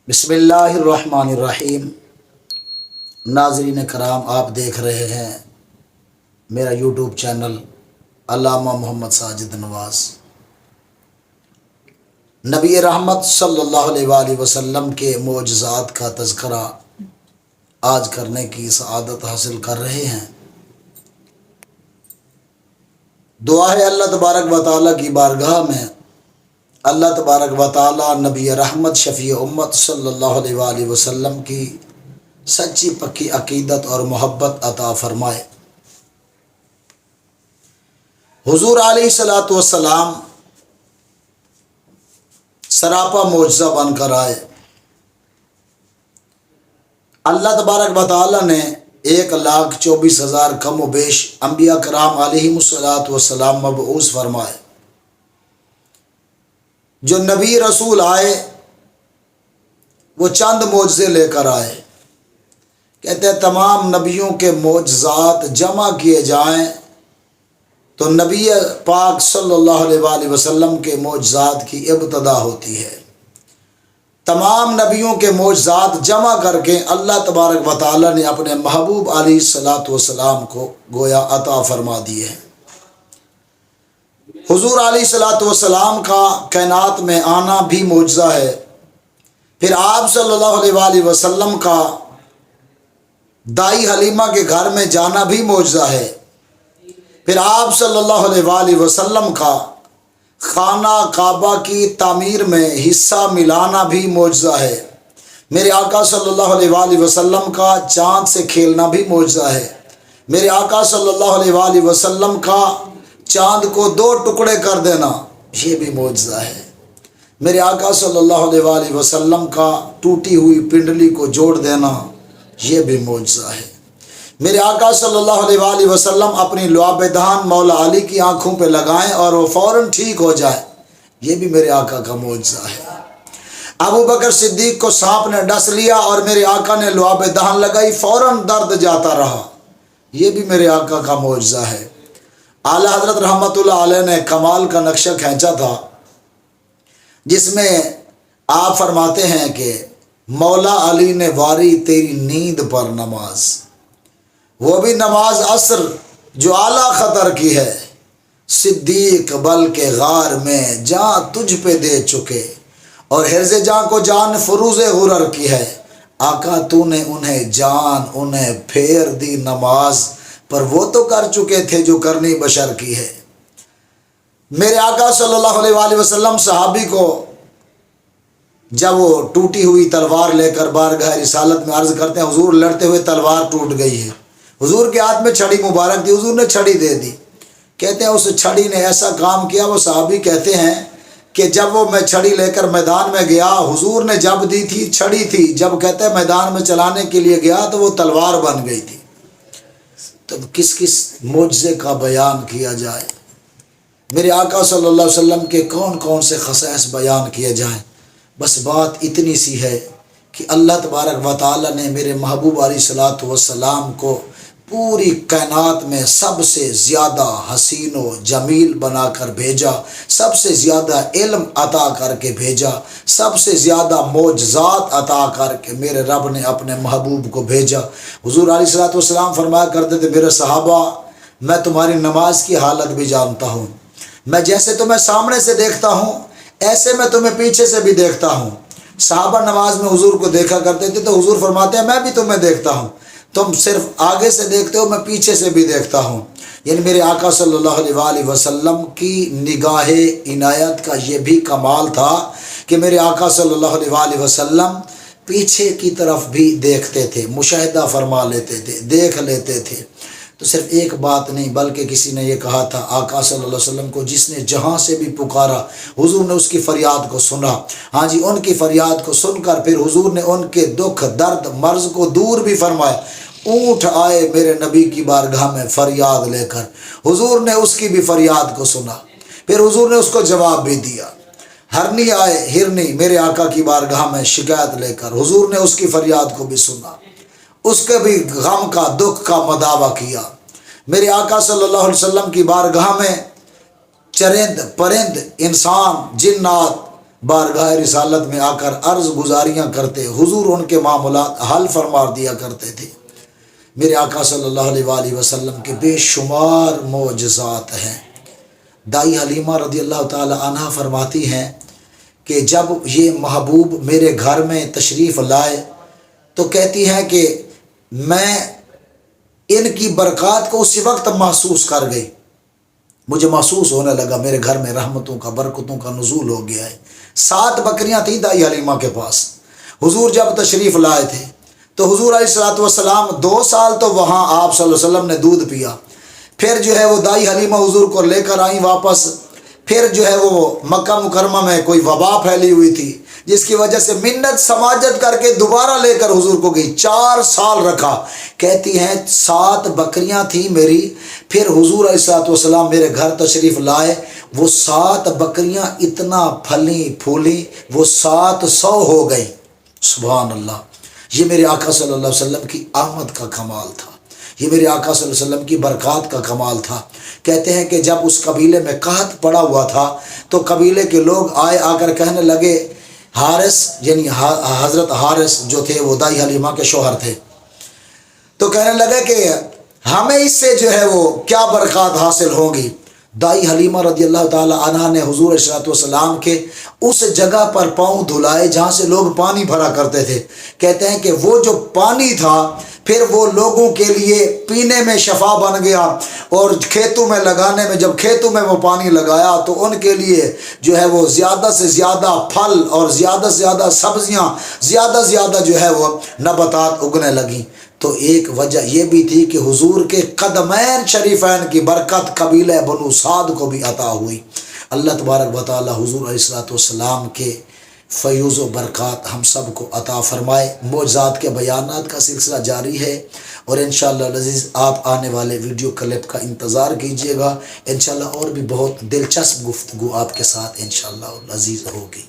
بسم اللہ الرحمن الرحیم۔ ناظرین کرام، آپ دیکھ رہے ہیں میرا یوٹیوب چینل علامہ محمد ساجد نواز۔ نبی رحمت صلی اللہ علیہ وآلہ وسلم کے معجزات کا تذکرہ آج کرنے کی سعادت حاصل کر رہے ہیں۔ دعا ہے اللہ تبارک و تعالیٰ کی بارگاہ میں اللہ تبارک و تعالیٰ نبی رحمت شفیع امت صلی اللہ علیہ وآلہ وسلم کی سچی پکی عقیدت اور محبت عطا فرمائے۔ حضور علیہ الصلاۃ والسلام سراپا معجزہ بن کر آئے۔ اللہ تبارک و تعالیٰ نے 1,24,000 کم و بیش انبیاء کرام علیہم الصلاۃ والسلام مبعوث فرمائے۔ جو نبی رسول آئے وہ چند معجزے لے کر آئے۔ کہتے ہیں تمام نبیوں کے معجزات جمع کیے جائیں تو نبی پاک صلی اللہ علیہ وآلہ وسلم کے معجزات کی ابتدا ہوتی ہے۔ تمام نبیوں کے معجزات جمع کر کے اللہ تبارک و تعالیٰ نے اپنے محبوب علیہ الصلاۃ والسلام کو گویا عطا فرما دیے ہیں۔ حضور علیہ الصلاۃ والسلام کا کائنات میں آنا بھی معجزہ ہے۔ پھر آپ صلی اللہ علیہ وآلہ وسلم کا دائی حلیمہ کے گھر میں جانا بھی معجزہ ہے۔ پھر آپ صلی اللہ علیہ وآلہ وسلم کا خانہ کعبہ کی تعمیر میں حصہ ملانا بھی معجزہ ہے۔ میرے آقا صلی اللہ علیہ وآلہ وسلم کا چاند سے کھیلنا بھی معجزہ ہے۔ میرے آقا صلی اللہ علیہ وآلہ وسلم کا چاند کو 2 ٹکڑے کر دینا یہ بھی معجزہ ہے۔ میرے آقا صلی اللہ علیہ وآلہ وسلم کا ٹوٹی ہوئی پنڈلی کو جوڑ دینا یہ بھی معجزہ ہے۔ میرے آقا صلی اللہ علیہ وآلہ وسلم اپنی لعاب دہان مولا علی کی آنکھوں پہ لگائیں اور وہ فوراً ٹھیک ہو جائے یہ بھی میرے آقا کا معجزہ ہے۔ ابو بکر صدیق کو سانپ نے ڈس لیا اور میرے آقا نے لعاب دہان لگائی، فوراً درد جاتا رہا، یہ بھی میرے آقا کا معجزہ ہے۔ اعلیٰ حضرت رحمۃ اللہ علیہ نے کمال کا نقشہ کھینچا تھا جس میں آپ فرماتے ہیں کہ مولا علی نے واری تیری نیند پر نماز، وہ بھی نماز عصر جو اعلیٰ خطر کی ہے، صدیق بل کے غار میں جان تجھ پہ دے چکے اور حرز جاں کو جان فروز غرر کی ہے، آقا تو نے انہیں پھیر دی نماز پر وہ تو کر چکے تھے جو کرنی بشر کی ہے۔ میرے آقا صلی اللہ علیہ وآلہ وسلم صحابی کو جب وہ ٹوٹی ہوئی تلوار لے کر بارگاہ رسالت میں عرض کرتے ہیں حضور لڑتے ہوئے تلوار ٹوٹ گئی ہے، حضور کے ہاتھ میں چھڑی مبارک تھی، حضور نے چھڑی دے دی۔ کہتے ہیں اس چھڑی نے ایسا کام کیا، وہ صحابی کہتے ہیں کہ جب وہ میں چھڑی لے کر میدان میں گیا، حضور نے جب دی تھی چھڑی تھی، جب کہتے ہیں میدان میں چلانے کے لیے گیا تو وہ تلوار بن گئی تھی۔ تو کس معجزے کا بیان کیا جائے، میرے آقا صلی اللہ علیہ وسلم کے کون کون سے خصائص بیان کیے جائیں، بس بات اتنی سی ہے کہ اللہ تبارک و تعالیٰ نے میرے محبوب علیہ الصلاۃ والسلام کو پوری کائنات میں سب سے زیادہ حسین و جمیل بنا کر بھیجا، سب سے زیادہ علم عطا کر کے بھیجا، سب سے زیادہ معجزات عطا کر کے میرے رب نے اپنے محبوب کو بھیجا۔ حضور علیہ الصلاۃ والسلام فرمایا کرتے تھے میرے صحابہ میں تمہاری نماز کی حالت بھی جانتا ہوں، میں جیسے تمہیں سامنے سے دیکھتا ہوں ایسے میں تمہیں پیچھے سے بھی دیکھتا ہوں۔ صحابہ نماز میں حضور کو دیکھا کرتے تھے تو حضور فرماتے ہیں میں بھی تمہیں دیکھتا ہوں، تم صرف آگے سے دیکھتے ہو، میں پیچھے سے بھی دیکھتا ہوں۔ یعنی میرے آقا صلی اللہ علیہ وآلہ وسلم کی نگاہ عنایت کا یہ بھی کمال تھا کہ میرے آقا صلی اللہ علیہ وآلہ وسلم پیچھے کی طرف بھی دیکھتے تھے، مشاہدہ فرما لیتے تھے، دیکھ لیتے تھے۔ تو صرف ایک بات نہیں بلکہ کسی نے یہ کہا تھا آقا صلی اللہ علیہ وسلم کو جس نے جہاں سے بھی پکارا حضور نے اس کی فریاد کو سنا۔ ہاں جی، ان کی فریاد کو سن کر پھر حضور نے ان کے دکھ درد مرض کو دور بھی فرمایا۔ اونٹ آئے میرے نبی کی بارگاہ میں فریاد لے کر، حضور نے اس کی بھی فریاد کو سنا، پھر حضور نے اس کو جواب بھی دیا۔ ہرنی آئے ہرنی میرے آقا کی بارگاہ میں شکایت لے کر، حضور نے اس کی فریاد کو بھی سنا، اس کے بھی غم کا دکھ کا مداوع کیا۔ میرے آقا صلی اللہ علیہ وسلم کی بارگاہ میں چرند پرند انسان جنات بارگاہ رسالت میں آ کر عرض گزاریاں کرتے، حضور ان کے معاملات حل فرما دیا کرتے تھے۔ میرے آقا صلی اللہ علیہ وآلہ وسلم کے بے شمار معجزات ہیں۔ دائی حلیمہ رضی اللہ تعالی عنہ فرماتی ہیں کہ جب یہ محبوب میرے گھر میں تشریف لائے تو کہتی ہیں کہ میں ان کی برکات کو اسی وقت محسوس کر گئی، مجھے محسوس ہونے لگا میرے گھر میں رحمتوں کا، برکتوں کا نزول ہو گیا ہے۔ 7 بکریاں تھیں دائی حلیمہ کے پاس۔ حضور جب تشریف لائے تھے تو حضور علیہ الصلوۃ والسلام 2 سال تو وہاں آپ صلی اللہ علیہ وسلم نے دودھ پیا، پھر جو ہے وہ دائی حلیمہ حضور کو لے کر آئیں واپس۔ پھر جو ہے وہ مکہ مکرمہ میں کوئی وبا پھیلی ہوئی تھی جس کی وجہ سے منت سماجت کر کے دوبارہ لے کر حضور کو گئی، 4 سال رکھا۔ کہتی ہیں 7 بکریاں تھیں میری، پھر حضور علیہ الصلوۃ والسلام میرے گھر تشریف لائے، وہ 7 بکریاں اتنا پھلی پھولی وہ 700 ہو گئی۔ سبحان اللہ، یہ میرے آقا صلی اللہ علیہ وسلم کی آمد کا کمال تھا، یہ میرے آقا صلی اللہ علیہ وسلم کی برکات کا کمال تھا۔ کہتے ہیں کہ جب اس قبیلے میں قحط پڑا ہوا تھا تو قبیلے کے لوگ آ کر کہنے لگے، حارث یعنی حضرت حارث جو تھے وہ دائی حلیمہ کے شوہر تھے، تو کہنے لگے کہ ہمیں اس سے جو ہے وہ کیا برکات حاصل ہوں گی۔ دائی حلیمہ رضی اللہ تعالی عنہ نے حضور علیہ الصلوۃ والسلام کے اس جگہ پر پاؤں دھلائے جہاں سے لوگ پانی بھرا کرتے تھے۔ کہتے ہیں کہ وہ جو پانی تھا پھر وہ لوگوں کے لیے پینے میں شفا بن گیا، اور کھیتوں میں لگانے میں، جب کھیتوں میں وہ پانی لگایا تو ان کے لیے جو ہے وہ زیادہ سے زیادہ پھل اور زیادہ سے زیادہ سبزیاں، زیادہ سے زیادہ جو ہے وہ نباتات اگنے لگیں۔ تو ایک وجہ یہ بھی تھی کہ حضور کے قدمین شریفین کی برکت قبیلہ بنو سعد کو بھی عطا ہوئی۔ اللہ تبارک و تعالی حضور علیہ الصلوۃ والسلام کے فیوز و برکات ہم سب کو عطا فرمائے۔ معجزات کے بیانات کا سلسلہ جاری ہے، اور انشاءاللہ العزیز آپ آنے والے ویڈیو کلپ کا انتظار کیجیے گا۔ انشاءاللہ اور بھی بہت دلچسپ گفتگو آپ کے ساتھ انشاءاللہ العزیز ہوگی۔